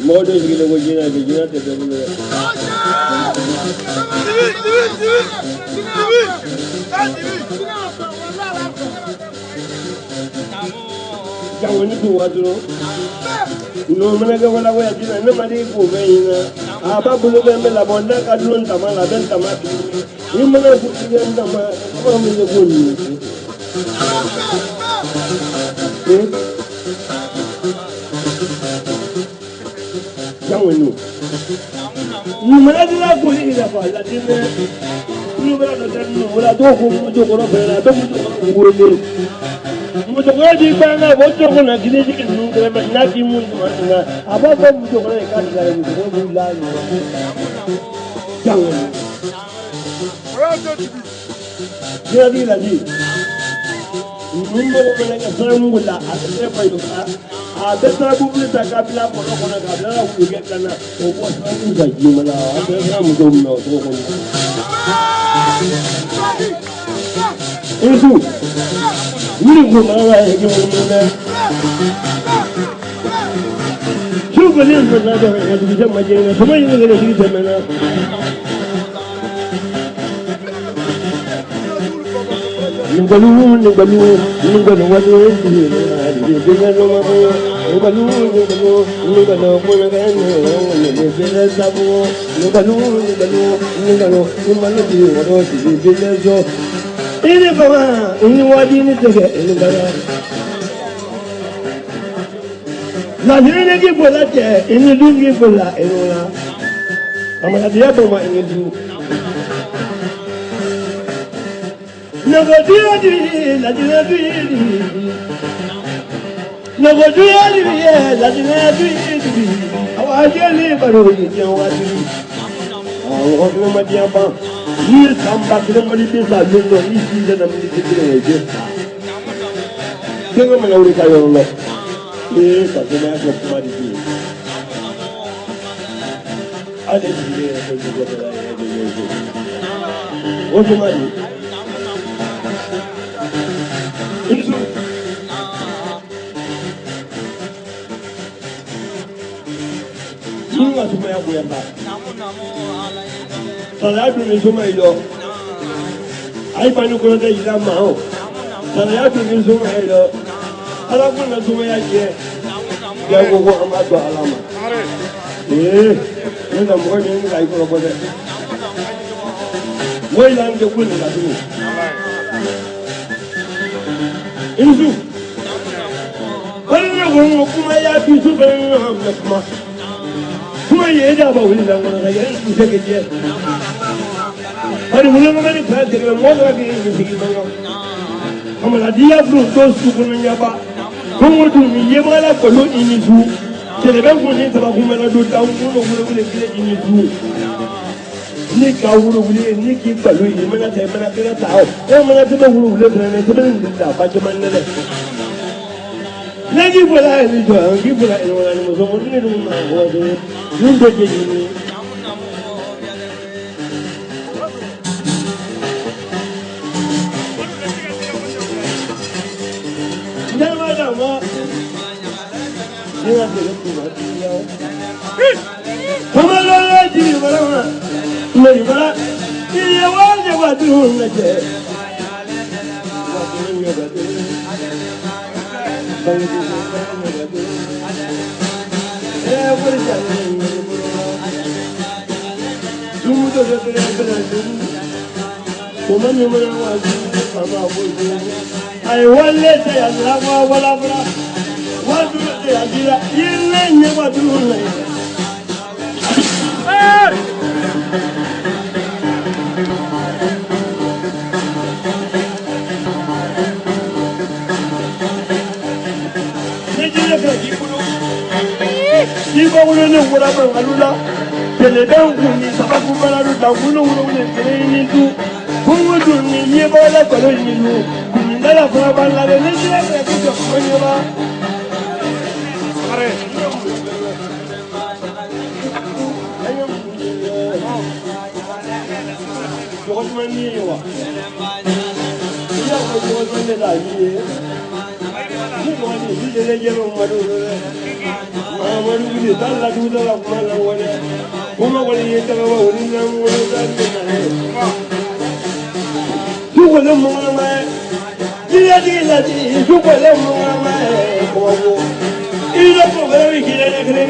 More than you know, Gina, no matter what I wear, nobody will be a babu and la bonda, I don't come on, I don't come up. You may have put them down in the wood. You may not put it up, I didn't. You better know I don't go to I don't go Mutogadi bana boto kuna kideji kinunga naki mungu mana ababa muto kuna kati ya muto la jango jadi lagi mungu kuna kasara mungu la atepa yuka atesa kubulita kabla kono kuna kabla kuge kana obo sangu za jimala atesa muto no to kuna Itu ini gimana ya gimana? Coba lihat mana yang bisa macam semua ini kalau bisa mana. Nunggu ini bapa, ini wajib ini juga ini bapa. Nanti ini kita boleh je, ini dulu kita boleh ini lah. Amal dia bapa ini dulu. Nagodia di, lajina di. Nagodia di, lajina di. Awak ni baru ni jawab di. Awak ni macam apa? Ini sampai kita melihat sahaja ini tidak nampak kita lagi. Jangan mengauri kaya Allah. Pasal aku kemarin ini. Ada dia yang juga berada. Oh kemarin. Itu. Semua yang aku yang tak. Saya dulu semua itu, saya panu kalau dah hilang mau. Saya dulu semua itu, kalau pun dah semua aja, dia gua amat beralaman. Ini dah mungkin ini lagi kalau boleh. Mau hilang je pun dah tu. Itu, kalau ni orang kumai ya bisu berenang macam. Semua ye dah bawa hilang orang lagi, itu kerja. Hari bulan mana ni saya cakap mau lagi ini sikit banyak. Kamu dia belum terus punya apa? Kamu tu ni ye malah kalau ini tu, celebang pun ni sebab kamu malah dua tahun pun boleh kita ini tu. Ni kau boleh ni kita lu ini mana saya mana kita tahu. Mana kita boleh kerana sebenarnya kita macam mana ni. Lagi pula ini tu, lagi pula ini orang ni musuh ni rumah orang tu, ni jadi ni. Jangan ada mak. Jangan terlupa dia. Kamu lagi di mana? Di mana? Dia wajib batu saja. Batunya batu. Berjalan. Semua terjadi. Komen yang wajib sama boleh. Ay wale saya lama wala wala. Wadu saya dia ini ni wadu ni. Ni dia kerja ibu. Ibu orang ni orang bermalulah. Celebang kuni sebab kumpulan itu dah guna ini tu. Kumpulan tu ni ye bala kalau ini tu. Dalam perabot lari ni dia berada di mana? Are. Jangan mani awak. Dia jangan mani lagi. Ni mani dia lagi orang malu. wani talla duda la kuma la wani kuma wani ya taba wani nan wani da ne su wala mu ma dia dia di su wala mu ma ko ila ko bari kila ne kene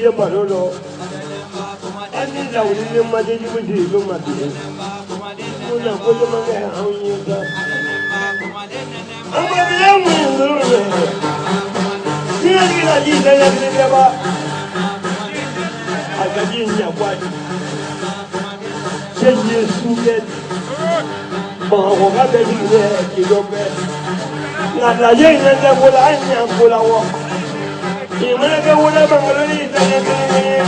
ye balolo ani la wuli ne ma de jibu ji lo ma de ko na ko ma ga an yi ga an ba ya mu lo le ni la ji da ya de ba a ga ji ni akwa ni je su ke ba ko ga de ji ne ki do be na la ye ne de ko la an ya ko la wo mana ka wula bangalori tanya kene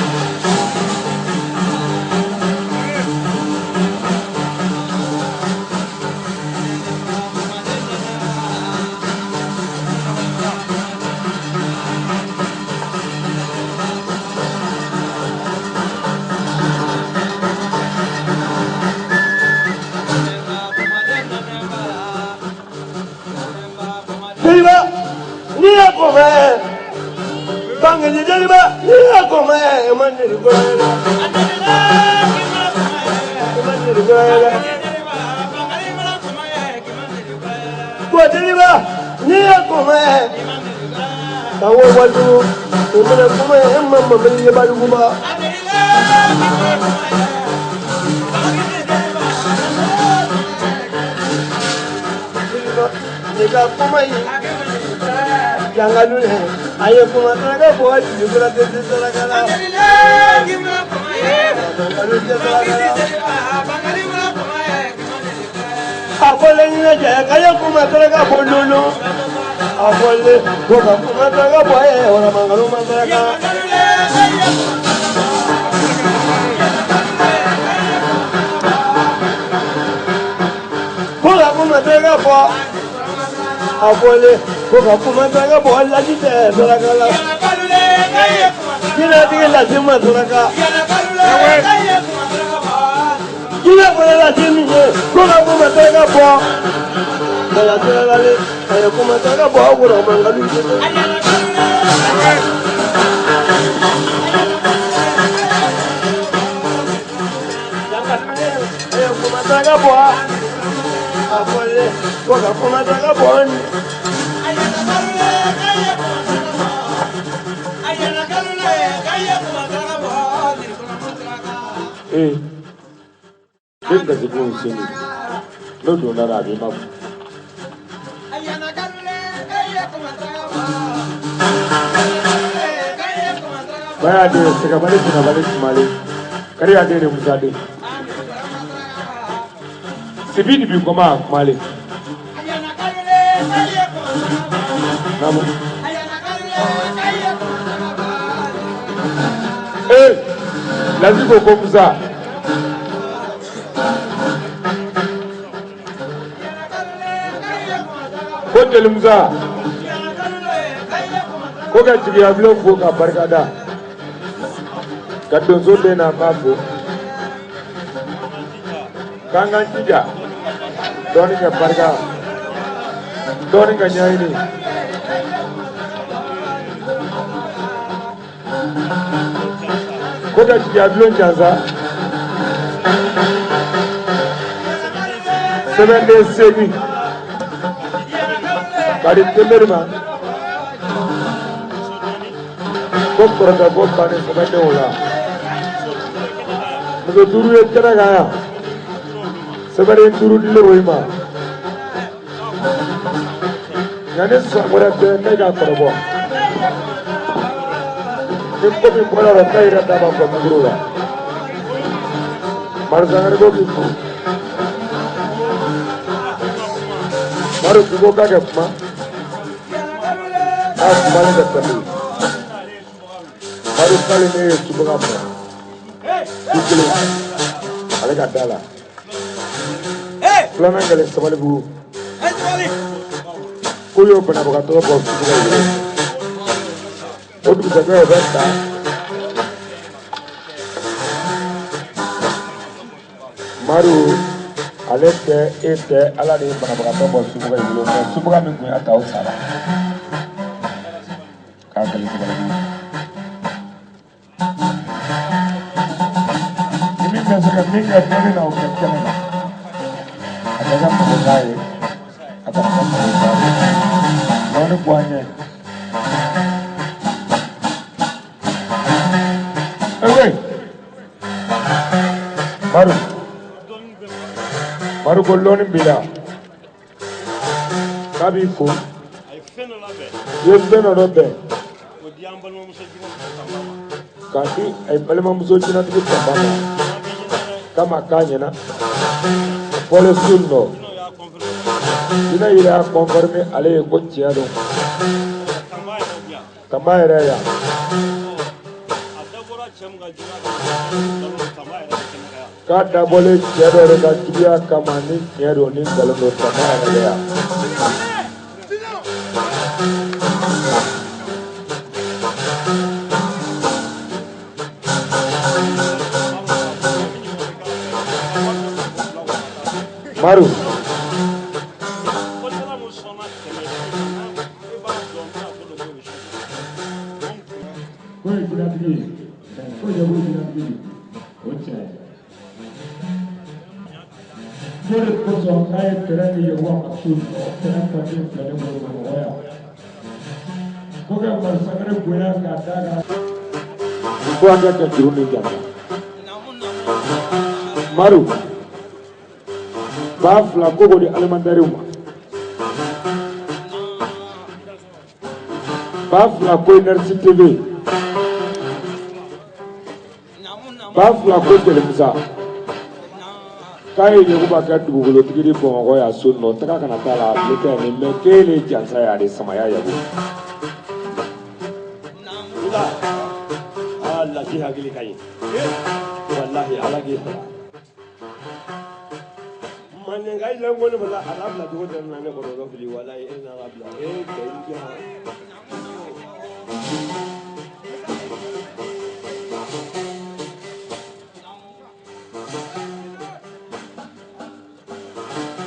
Viva ni ako Bangani jaliba ya koma maniri goyela maniri goyela ko jaliba ni ya koma tawo wadu umana kuma emma mamali ya badu kuma ni ka kuma yi jangan dulu ayo kumataga buat juga jadi selagala apa lagi aja kayak kumataga bolulu apa le gua kumataga buat orang mangalu kumataga gua kumataga buat apole ko ka kuma daga bo Allah ji da saraka kina dige la jima saraka kina ko la jimi ko ka kuma daga bo la saraka le ay kuma daga bo ko ro mangalu ji ay kuma daga bo apole ko ka kuma daga bo Dinga zikin sini, lodo na rabi mabu. Baya de sega balik na balik mali, kari ade ne musade. Sibidi bi koma mali. Namu. Laziko ko musa. Ko telmuza. Ko ga jiya blog ko ka barkada. Kadon zo de na mafu. Kangan tija. Doni ka barka. Doni ka nyaini. Ko ga jiya blog janza. 7 days saving. Kadi temerima. Kok korata kok bane sebande ola. Mudo turu ekara gaya. Sebare turu dile oima. Ngane samura te mega korbo. Tempo mi bola rata ira daba ko mugurula. Marzangare ko biku. Maru kubo kaga ma. Mane da tabi. Maru kali ne subuga ma. Kikile. Ale kadala. Plana gale sabale bu. Kuyo banabagatɔ bɔ sugu la yen o dugusɛjɛ o bɛ ta Maru ale tɛ e tɛ Ala de ye banabagatɔ bɔ sugu la yen mais suguba min kun y'a ta o sara k'a gɛlɛn cogo la ni min bɛ se ka min kɛ dɔɔni na o kɛ kɛnɛ na a kɛ ka mɔgɔ n'a ye a ka mɔgɔ n'a ye dɔɔni bɔ an ɲɛ. Maru ko lɔɔni b'i la k'a b'i fo i ye fɛn dɔ labɛn k'a di a ye balimamuso jinɛtigi fanba ma k'a ma k'a ɲɛna fɔlen su nɔ jinɛ yɛrɛ y'a confirmé ale ye ko tiɲɛ don tama yɛrɛ yan k'a dabɔlen cɛ dɔ yɛrɛ ka juguya kama ni tiɲɛ don ni nkalon don tama yɛrɛ yan Maru Maru ba fila kogo di alimandariw ma ba fila ko Inersi TV ba fila ko Telemusa k'a ye Yakuba kɛ dugukolotigi di Bamakɔ yan so nɔ taga kana t'a la ale tɛ nin mais k'e jansa ye ale samaya Yakuba Laji hakili ka ɲi wallahi Ala k'i sara mandenka i langoni bala ala bila cogo tɛ na ne kɔrɔ fili wallahi e n'a bila e